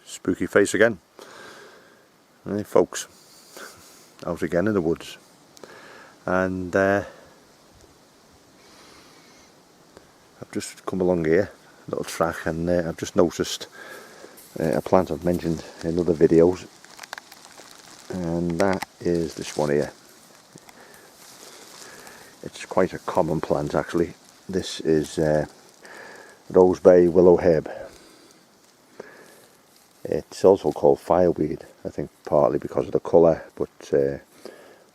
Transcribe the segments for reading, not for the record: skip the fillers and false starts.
Spooky face again. Hey folks, out again in the woods, and I've just come along here, little track, and I've just noticed a plant I've mentioned in other videos, and that is this one here. It's quite a common plant actually. This is rosebay willowherb. It's also called fireweed, I think partly because of the colour, but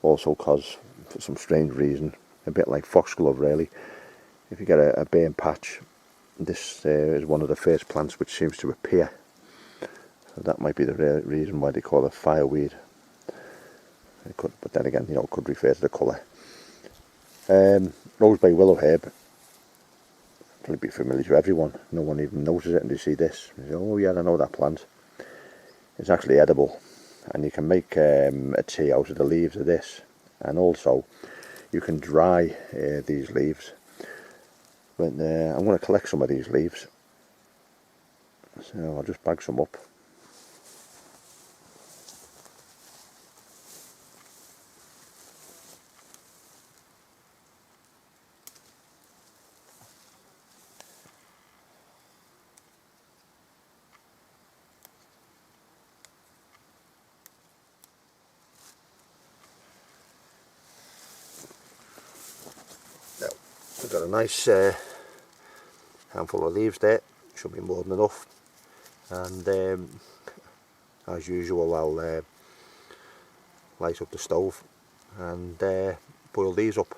also because, for some strange reason, a bit like foxglove really. If you get a burn patch, this is one of the first plants which seems to appear. So that might be the reason why they call it fireweed. It could, but then again, you know, it could refer to the colour. Rosebay willowherb, it'll be familiar to everyone. No one even notices it, and they see this. They say, oh yeah, I know that plant. It's actually edible, and you can make a tea out of the leaves of this, and also you can dry these leaves. But I'm going to collect some of these leaves, so I'll just bag some up. I've got a nice handful of leaves there, should be more than enough, and as usual I'll light up the stove and boil these up.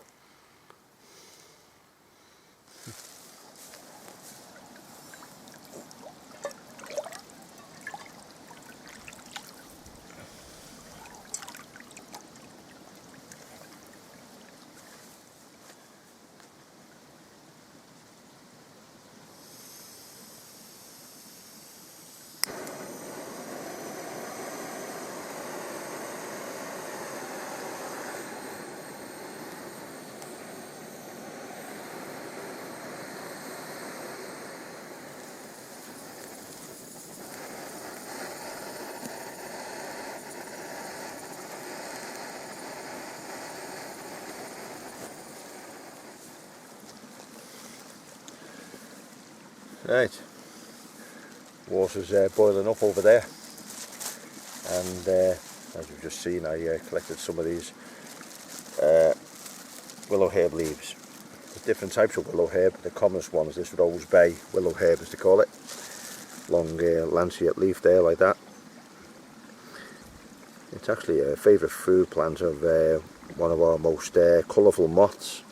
Right, water's boiling up over there, and as you've just seen, I collected some of these willowherb leaves. There's different types of willowherb. The commonest one is this rosebay willowherb, as they call it. Long lanceolate leaf there, like that. It's actually a favourite food plant of one of our most colourful moths.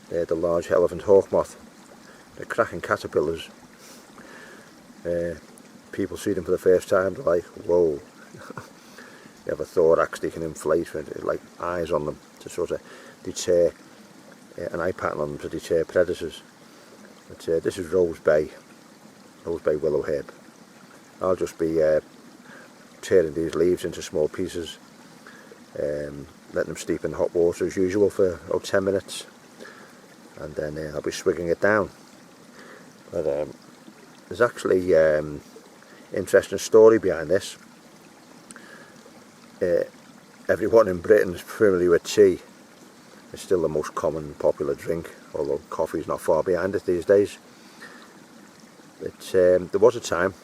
They're the large elephant hawk moth. They're cracking caterpillars. People see them for the first time, they're like, whoa. You have a thorax they can inflate with like eyes on them to sort of deter, an eye pattern on them to deter predators. But this is rosebay willowherb. I'll just be tearing these leaves into small pieces, letting them steep in hot water as usual for about 10 minutes, and then I'll be swigging it down. But there's actually interesting story behind this. Everyone in Britain is familiar with tea. It's still the most common popular drink, although coffee's not far behind it these days. But there was a time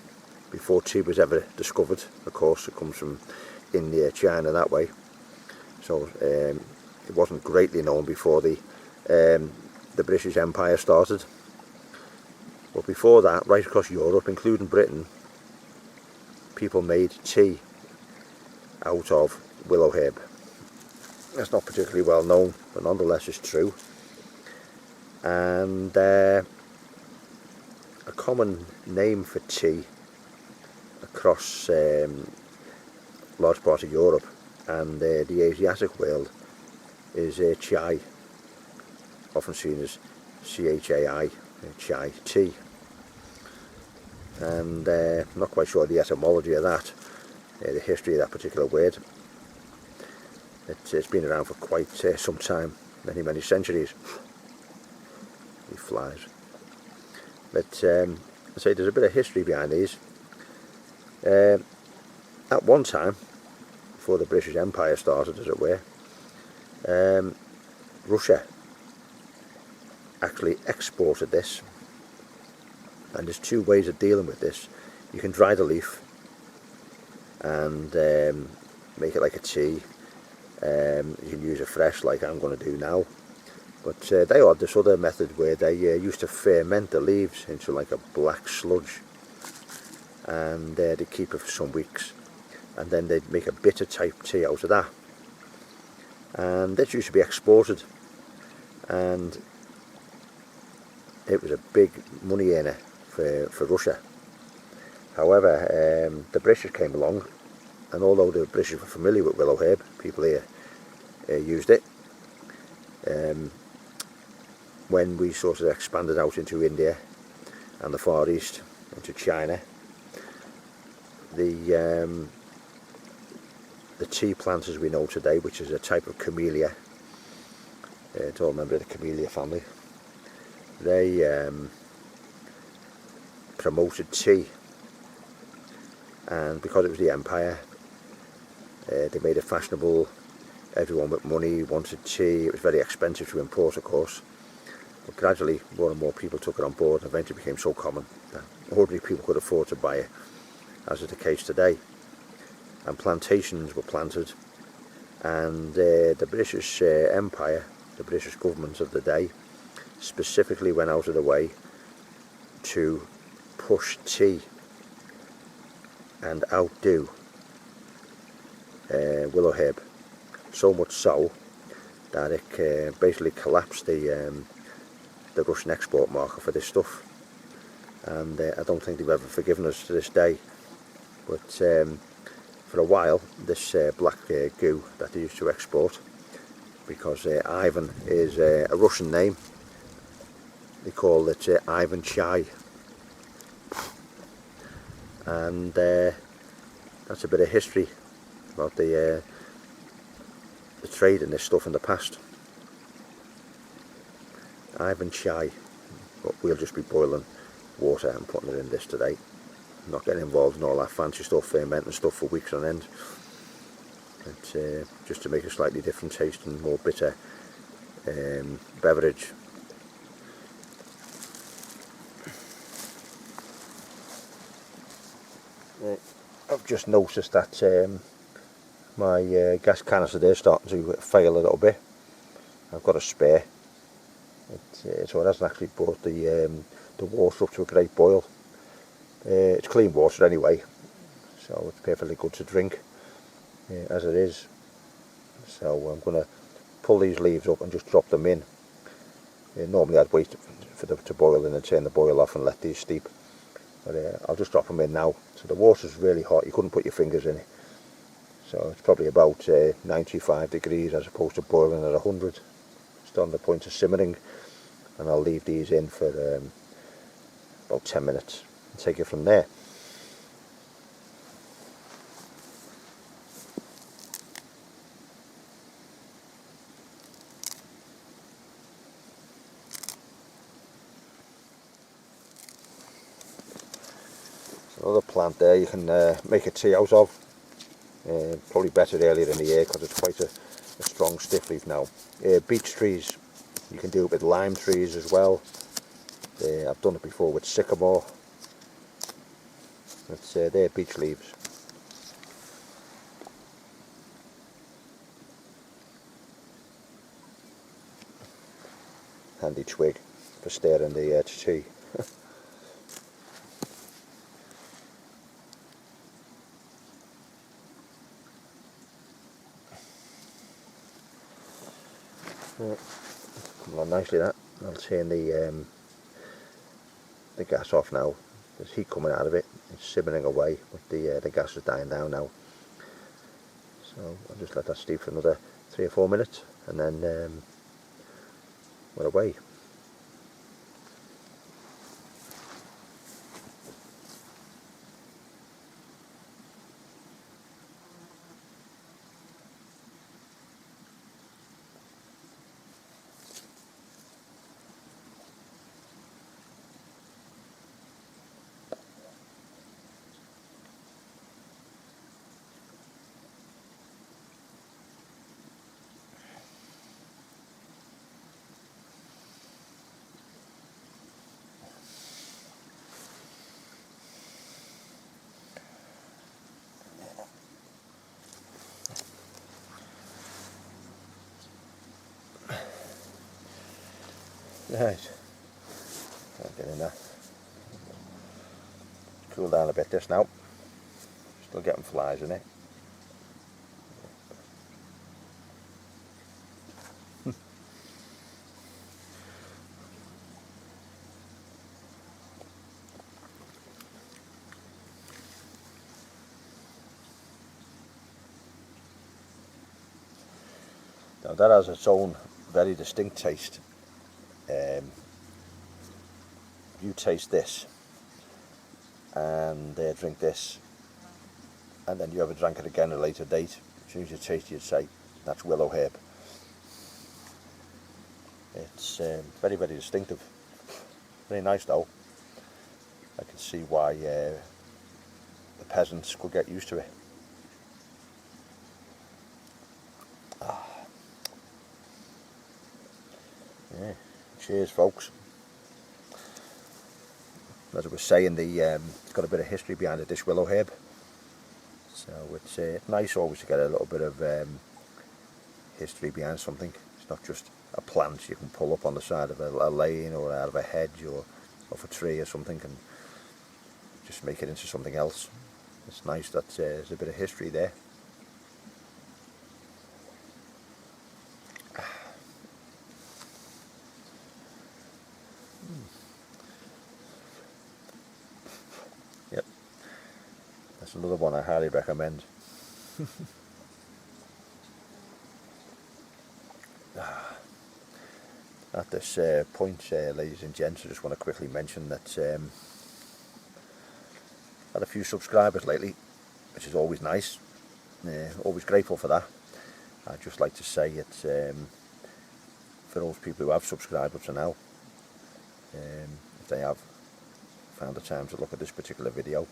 before tea was ever discovered. Of course, it comes from India, China, that way. So it wasn't greatly known before the British Empire started. But before that, right across Europe, including Britain, people made tea out of willowherb. That's not particularly well known, but nonetheless it's true. And a common name for tea across large part of Europe and the Asiatic world is chai, often seen as C-H-A-I, chai tea. And I'm not quite sure the etymology of that, the history of that particular word. It's been around for quite some time, many centuries. He flies. But I say there's a bit of history behind these. At one time, before the British Empire started, as it were, Russia actually exported this, and there's two ways of dealing with this. You can dry the leaf and make it like a tea. You can use it fresh like I'm going to do now, but they had this other method where they used to ferment the leaves into like a black sludge, and they'd keep it for some weeks, and then they'd make a bitter type tea out of that, and this used to be exported, and it was a big money earner for Russia. However, the British came along, and although the British were familiar with Willowherb, people here used it. When we sort of expanded out into India and the Far East, into China, the tea plant as we know today, which is a type of camellia, it's all a member of the camellia family, they promoted tea, and because it was the empire, they made it fashionable. Everyone with money wanted tea. It was very expensive to import, of course, but gradually more and more people took it on board, and eventually became so common that ordinary people could afford to buy it, as is the case today. And plantations were planted, and the British Empire, the British government of the day, specifically went out of the way to push tea and outdo Willowherb, so much so that it basically collapsed the Russian export market for this stuff, and I don't think they've ever forgiven us to this day. But for a while, this black goo that they used to export, because Ivan is a Russian name, they call it Ivan Chai, and that's a bit of history about the trade in this stuff in the past. Ivan Chai, but we'll just be boiling water and putting it in this today. I'm not getting involved in all that fancy stuff, fermenting stuff for weeks on end. It's just to make a slightly different taste and more bitter beverage. I've just noticed that my gas canister there is starting to fail a little bit. I've got a spare, so it hasn't actually brought the water up to a great boil. It's clean water anyway, so it's perfectly good to drink as it is. So I'm going to pull these leaves up and just drop them in. Normally I'd wait for them to boil and then turn the boil off and let these steep, but I'll just drop them in now. So the water's really hot, you couldn't put your fingers in it, so it's probably about 95 degrees as opposed to boiling at 100. It's on the point of simmering, and I'll leave these in for about 10 minutes and take it from there. Another plant there you can make a tea out of. Probably better earlier in the year because it's quite a strong stiff leaf now. Beech trees, you can do it with lime trees as well. I've done it before with sycamore. They're beech leaves. Handy twig for stirring the tea. Come on nicely that. I'll turn the gas off now. There's heat coming out of it. It's simmering away, but the gas is dying down now. So I'll just let that steep for another 3 or 4 minutes, and then we're away. Right, I'm getting that. Cool down a bit this now. Still getting flies in it. Now that has its own very distinct taste. You taste this and drink this, and then you ever drank it again at a later date, as soon as you taste it you'd say that's Willowherb. It's very, very distinctive. Very nice though. I can see why the peasants could get used to it. Yeah. Cheers folks. As I was saying, it's got a bit of history behind it, this Willowherb. So it's nice always to get a little bit of history behind something. It's not just a plant you can pull up on the side of a lane or out of a hedge or off a tree or something and just make it into something else. It's nice that there's a bit of history there. Yep, that's another one I highly recommend. At this point, ladies and gents, I just want to quickly mention that I've had a few subscribers lately, which is always nice. Always grateful for that. I'd just like to say it's for those people who have subscribed up to now, if they have found the time to look at this particular video,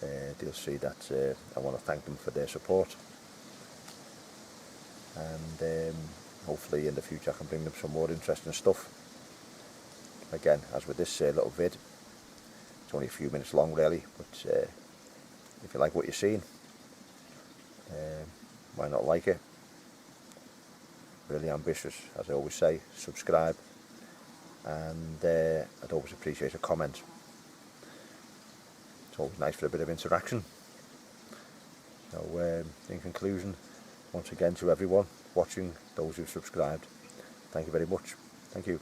they'll see that I want to thank them for their support, and hopefully in the future I can bring them some more interesting stuff. Again, as with this little vid, it's only a few minutes long really, but if you like what you're seeing, why not like it? Really ambitious, as I always say. Subscribe, and I'd always appreciate a comment. It's always nice for a bit of interaction. So in conclusion, once again to everyone watching, those who've subscribed, thank you very much. Thank you.